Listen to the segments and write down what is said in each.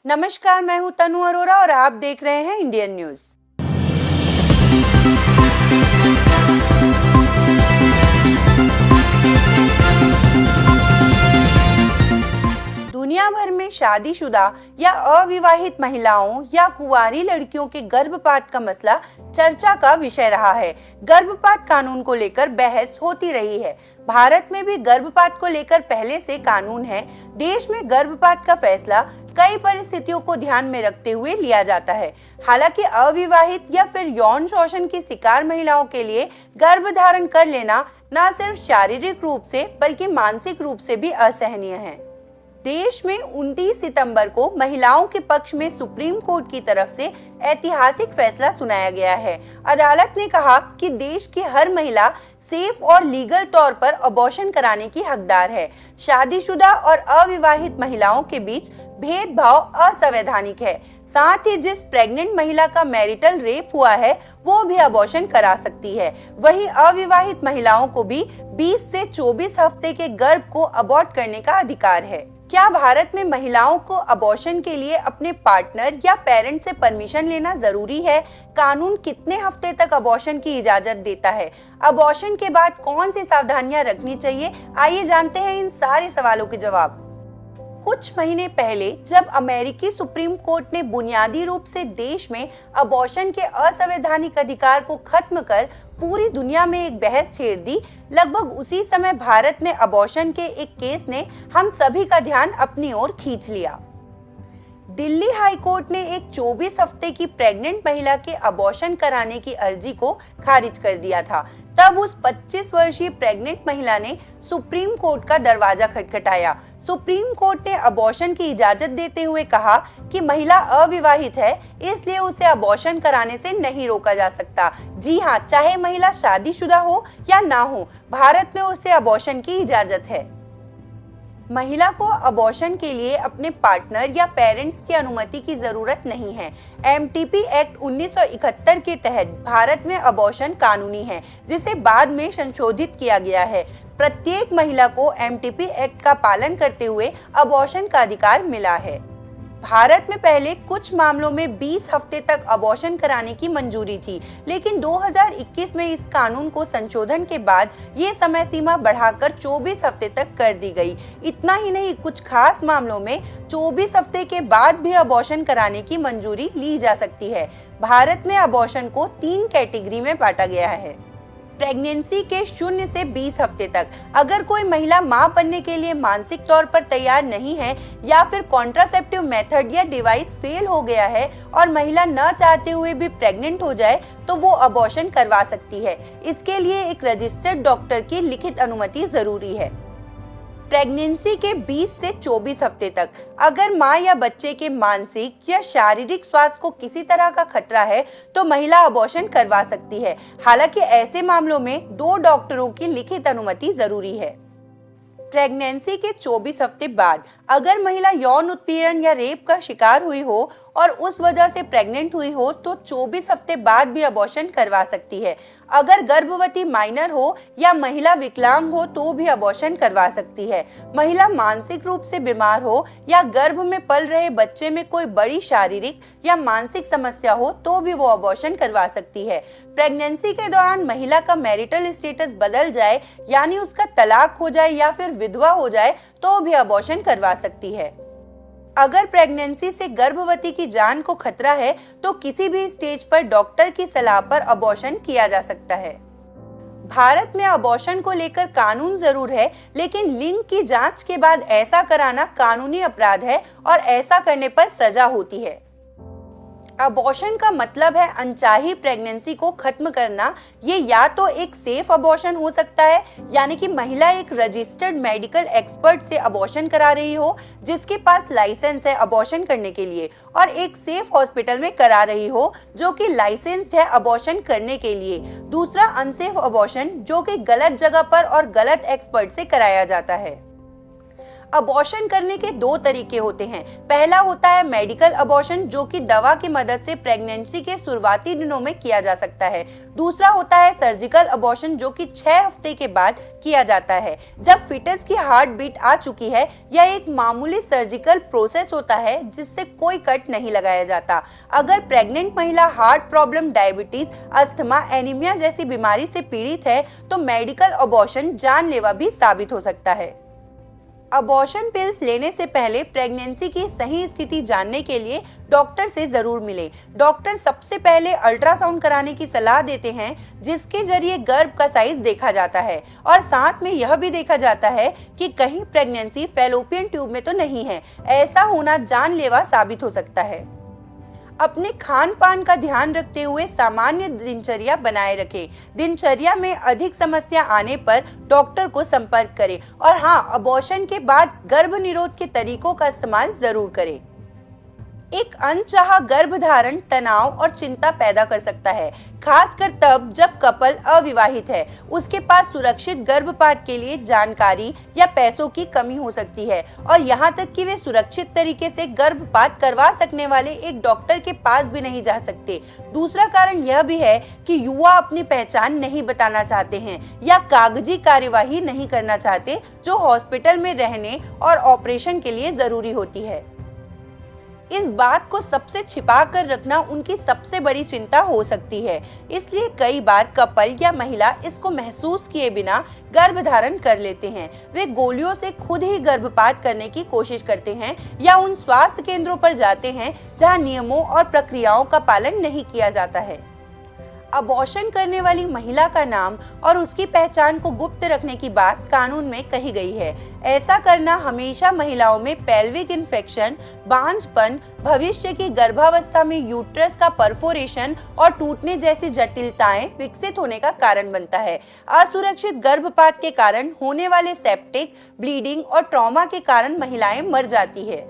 नमस्कार, मैं हूं तनु अरोरा और आप देख रहे हैं इंडियन न्यूज। दुनिया भर में शादीशुदा या अविवाहित महिलाओं या कुंवारी लड़कियों के गर्भपात का मसला चर्चा का विषय रहा है। गर्भपात कानून को लेकर बहस होती रही है। भारत में भी गर्भपात को लेकर पहले से कानून है। देश में गर्भपात का फैसला कई परिस्थितियों को ध्यान में रखते हुए लिया जाता है। हालांकि अविवाहित या फिर यौन शोषण की शिकार महिलाओं के लिए गर्भधारण कर लेना न सिर्फ शारीरिक रूप से बल्कि मानसिक रूप से भी असहनीय है। देश में 29 सितंबर को महिलाओं के पक्ष में सुप्रीम कोर्ट की तरफ से ऐतिहासिक फैसला सुनाया गया है। अदालत ने कहा कि देश की हर महिला सेफ और लीगल तौर पर अबॉर्शन कराने की हकदार है। शादीशुदा और अविवाहित महिलाओं के बीच भेदभाव असंवैधानिक है। साथ ही जिस प्रेग्नेंट महिला का मैरिटल रेप हुआ है वो भी अबॉर्शन करा सकती है। वहीं अविवाहित महिलाओं को भी 20 से 24 हफ्ते के गर्भ को अबॉर्ट करने का अधिकार है। क्या भारत में महिलाओं को अबॉर्शन के लिए अपने पार्टनर या पेरेंट से परमिशन लेना जरूरी है? कानून कितने हफ्ते तक अबॉर्शन की इजाजत देता है? अबॉर्शन के बाद कौन सी सावधानियां रखनी चाहिए? आइए जानते हैं इन सारे सवालों के जवाब। कुछ महीने पहले जब अमेरिकी सुप्रीम कोर्ट ने बुनियादी रूप से देश में अबॉर्शन के असंवैधानिक अधिकार को खत्म कर पूरी दुनिया में एक बहस छेड़ दी, लगभग उसी समय भारत में अबॉर्शन के एक केस ने हम सभी का ध्यान अपनी ओर खींच लिया। दिल्ली हाई कोर्ट ने एक 24 हफ्ते की प्रेग्नेंट महिला के अबॉर्शन कराने की अर्जी को खारिज कर दिया था। तब उस 25 वर्षीय प्रेग्नेंट महिला ने सुप्रीम कोर्ट का दरवाजा खटखटाया। सुप्रीम कोर्ट ने अबॉर्शन की इजाजत देते हुए कहा कि महिला अविवाहित है, इसलिए उसे अबॉर्शन कराने से नहीं रोका जा सकता। जी हाँ, चाहे महिला शादीशुदा हो या ना हो, भारत में उसे अबॉर्शन की इजाजत है। महिला को अबॉर्शन के लिए अपने पार्टनर या पेरेंट्स की अनुमति की जरूरत नहीं है। एमटीपी एक्ट 1971 के तहत भारत में अबॉर्शन कानूनी है, जिसे बाद में संशोधित किया गया है। प्रत्येक महिला को एमटीपी एक्ट का पालन करते हुए अबॉर्शन का अधिकार मिला है। भारत में पहले कुछ मामलों में 20 हफ्ते तक अबॉर्शन कराने की मंजूरी थी, लेकिन 2021 में इस कानून को संशोधन के बाद ये समय सीमा बढ़ाकर 24 हफ्ते तक कर दी गई। इतना ही नहीं, कुछ खास मामलों में 24 हफ्ते के बाद भी अबॉर्शन कराने की मंजूरी ली जा सकती है। भारत में अबॉर्शन को 3 कैटेगरी में बांटा गया है। प्रेगनेंसी के 0 से 20 हफ्ते तक। अगर कोई महिला मां बनने के लिए मानसिक तौर पर तैयार नहीं है या फिर कॉन्ट्रासेप्टिव मेथड या डिवाइस फेल हो गया है और महिला न चाहते हुए भी प्रेग्नेंट हो जाए तो वो अबॉर्शन करवा सकती है। इसके लिए एक रजिस्टर्ड डॉक्टर की लिखित अनुमति जरूरी है। प्रेगनेंसी के 20 से 24 हफ्ते तक अगर मां या बच्चे के मानसिक या शारीरिक स्वास्थ्य को किसी तरह का खतरा है तो महिला अबॉर्शन करवा सकती है। हालांकि ऐसे मामलों में 2 डॉक्टरों की लिखित अनुमति जरूरी है। प्रेगनेंसी के 24 हफ्ते बाद अगर महिला यौन उत्पीड़न या रेप का शिकार हुई हो और उस वजह से प्रेग्नेंट हुई हो तो 24 हफ्ते बाद भी अबॉर्शन करवा सकती है। अगर गर्भवती माइनर हो या महिला विकलांग हो तो भी अबॉर्शन करवा सकती है। महिला मानसिक रूप से बीमार हो या गर्भ में पल रहे बच्चे में कोई बड़ी शारीरिक या मानसिक समस्या हो तो भी वो अबॉर्शन करवा सकती है। प्रेगनेंसी के दौरान महिला का मैरिटल स्टेटस बदल जाए, यानी उसका तलाक हो जाए या फिर विधवा हो जाए तो भी अबॉर्शन करवा सकती है। अगर प्रेगनेंसी से गर्भवती की जान को खतरा है तो किसी भी स्टेज पर डॉक्टर की सलाह पर अबॉर्शन किया जा सकता है। भारत में अबॉर्शन को लेकर कानून जरूर है, लेकिन लिंग की जांच के बाद ऐसा कराना कानूनी अपराध है और ऐसा करने पर सजा होती है। अबॉर्शन का मतलब है अनचाही प्रेगनेंसी को खत्म करना। ये या तो एक सेफ अबॉर्शन हो सकता है, यानी कि महिला एक रजिस्टर्ड मेडिकल एक्सपर्ट से अबॉर्शन करा रही हो जिसके पास लाइसेंस है अबॉर्शन करने के लिए, और एक सेफ हॉस्पिटल में करा रही हो जो कि लाइसेंस्ड है अबॉर्शन करने के लिए। दूसरा अनसेफ अबॉर्शन जो कि गलत जगह पर और गलत एक्सपर्ट से कराया जाता है। अबॉर्शन करने के दो तरीके होते हैं। पहला होता है मेडिकल अबॉर्शन, जो कि दवा की मदद से प्रेगनेंसी के शुरुआती दिनों में किया जा सकता है। दूसरा होता है सर्जिकल अबॉर्शन, जो कि 6 हफ्ते के बाद किया जाता है, जब फिटस की हार्ट बीट आ चुकी है। यह एक मामूली सर्जिकल प्रोसेस होता है जिससे कोई कट नहीं लगाया जाता। अगर प्रेग्नेंट महिला heart problem, diabetes, asthma, anaemia जैसी बीमारी से पीड़ित है तो मेडिकल अबॉर्शन जानलेवा भी साबित हो सकता है। अबॉर्शन पिल्स लेने से पहले प्रेगनेंसी की सही स्थिति जानने के लिए डॉक्टर से जरूर मिलें। डॉक्टर सबसे पहले अल्ट्रासाउंड कराने की सलाह देते हैं, जिसके जरिए गर्भ का साइज देखा जाता है और साथ में यह भी देखा जाता है कि कहीं प्रेगनेंसी फैलोपियन ट्यूब में तो नहीं है। ऐसा होना जानलेवा साबित हो सकता है। अपने खान पान का ध्यान रखते हुए सामान्य दिनचर्या बनाए रखें। दिनचर्या में अधिक समस्या आने पर डॉक्टर को संपर्क करें और हाँ, अबॉर्शन के बाद गर्भ निरोध के तरीकों का इस्तेमाल जरूर करें। एक अनचाहा गर्भधारण तनाव और चिंता पैदा कर सकता है, खासकर तब जब कपल अविवाहित है। उसके पास सुरक्षित गर्भपात के लिए जानकारी या पैसों की कमी हो सकती है और यहाँ तक कि वे सुरक्षित तरीके से गर्भपात करवा सकने वाले एक डॉक्टर के पास भी नहीं जा सकते। दूसरा कारण यह भी है कि युवा अपनी पहचान नहीं बताना चाहते हैं या कागजी कार्यवाही नहीं करना चाहते, जो हॉस्पिटल में रहने और ऑपरेशन के लिए जरूरी होती है। इस बात को सबसे छिपा कर रखना उनकी सबसे बड़ी चिंता हो सकती है, इसलिए कई बार कपल या महिला इसको महसूस किए बिना गर्भधारण कर लेते हैं। वे गोलियों से खुद ही गर्भपात करने की कोशिश करते हैं या उन स्वास्थ्य केंद्रों पर जाते हैं जहां नियमों और प्रक्रियाओं का पालन नहीं किया जाता है। अबॉर्शन करने वाली महिला का नाम और उसकी पहचान को गुप्त रखने की बात कानून में कही गई है। ऐसा करना हमेशा महिलाओं में पेल्विक इन्फेक्शन, बांझपन, भविष्य की गर्भावस्था में यूट्रस का परफोरेशन और टूटने जैसी जटिलताएं विकसित होने का कारण बनता है। असुरक्षित गर्भपात के कारण होने वाले सेप्टिक, ब्लीडिंग और ट्रॉमा के कारण महिलाएं मर जाती है।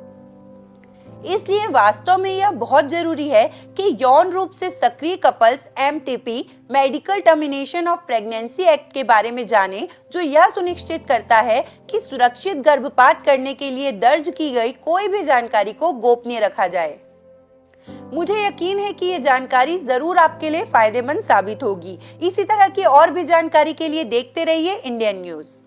इसलिए वास्तव में यह बहुत जरूरी है कि यौन रूप से सक्रिय couples MTP medical termination of pregnancy act के बारे में जानें, जो यह सुनिश्चित करता है कि सुरक्षित गर्भपात करने के लिए दर्ज की गई कोई भी जानकारी को गोपनीय रखा जाए। मुझे यकीन है कि ये जानकारी जरूर आपके लिए फायदेमंद साबित होगी। इसी तरह की और भी जानकारी के लिए देखते रहिए इंडियन न्यूज।